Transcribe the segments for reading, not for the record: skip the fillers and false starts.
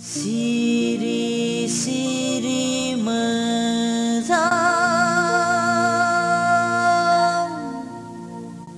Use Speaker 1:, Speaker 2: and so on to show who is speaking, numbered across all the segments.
Speaker 1: Siri siri mezang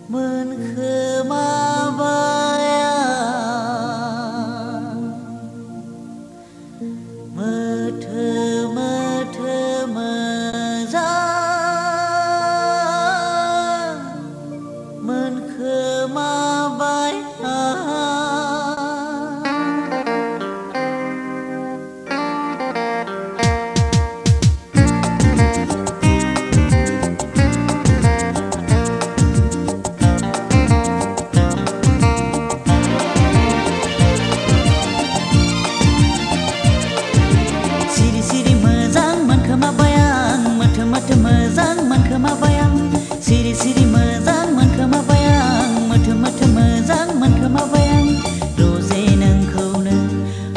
Speaker 1: menkhemabayang methe mezang menkhemabayang. Siri siri mezang menkhemabayang methe mezang menkhemabayang rose nोंखौनो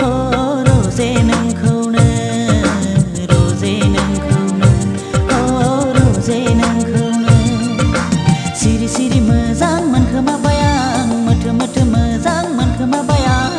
Speaker 1: oh rose nोंखौनो rose nोंखौनो oh rose nोंखौनो siri siri mezang menkhemabayang methe mezang menkhemabayang.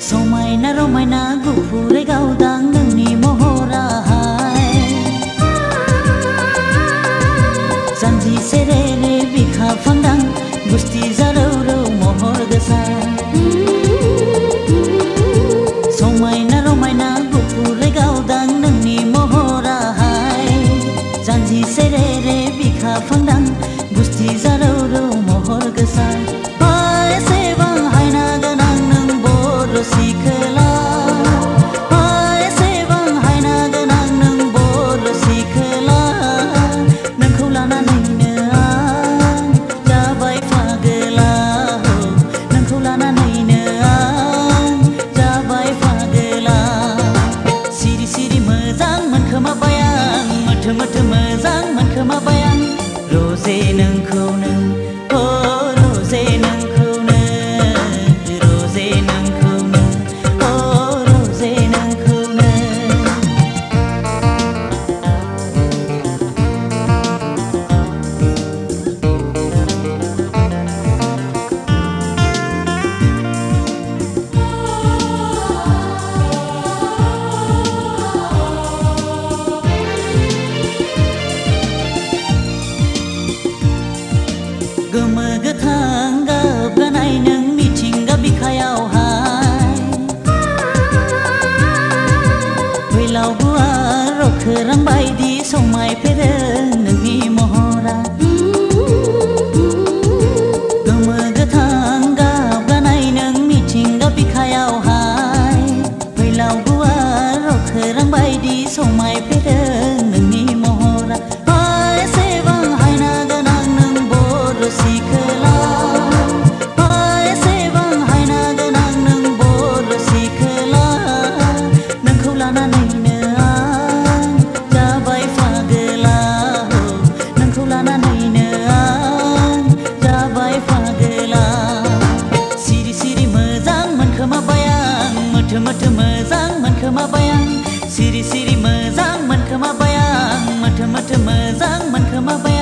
Speaker 1: समायना रमायना गुफुरै गावदां नोंनि महराहाय जानजि सेरेरे बिखाफांदां गुस्थि जारौरौ महर गोसा समायना रमायना गुफुरै गावदां नोंनि महराहाय जानजि सेरेरे बिखाफांदां गुस्थि जारौरौ महर गोसा एसेबां हायना गोनां सिखोला एसेबां हायना गोनां नों बर' सिखोला नोंखौ लानानैनो आं जाबाय फागोला नोंखौ लानानैनो आं जाबाय फागोला सिरि सिरि मोजां मोनखोमाबायां मोथो मोजां मोनखोमाबायां रजे नोंखौनो रजे नोंखौनो रजे नोंखौनो rose nोंखौनो. गोमो गोथां गाब गानाय नों मिथिंगा बिखायावहाय फैलाव गुवार अखोरां बायदि समायफेरो नोंनि महरा गोमो गोथां गाब गानाय नों मिथिंगा बिखायावहाय फैलाव गुवार अखोरां बायदि समायफेरो नोंनि महरा एसेबां हायना गोनां नों बर' सिखोला एसेबां हायना गोनां नों बर' सिखोला नोंखौ लानानैनो आं जाबाय फागोला नोंखौ लानानैनो आं जाबाय फागोला सिरि सिरि मोजां मोनखोमाबायां मोथो मोजां मोनखोमाबायां सिरि सिरि मोजां मोनखोमाबायां मोथो मोजां मोनखोमाबायां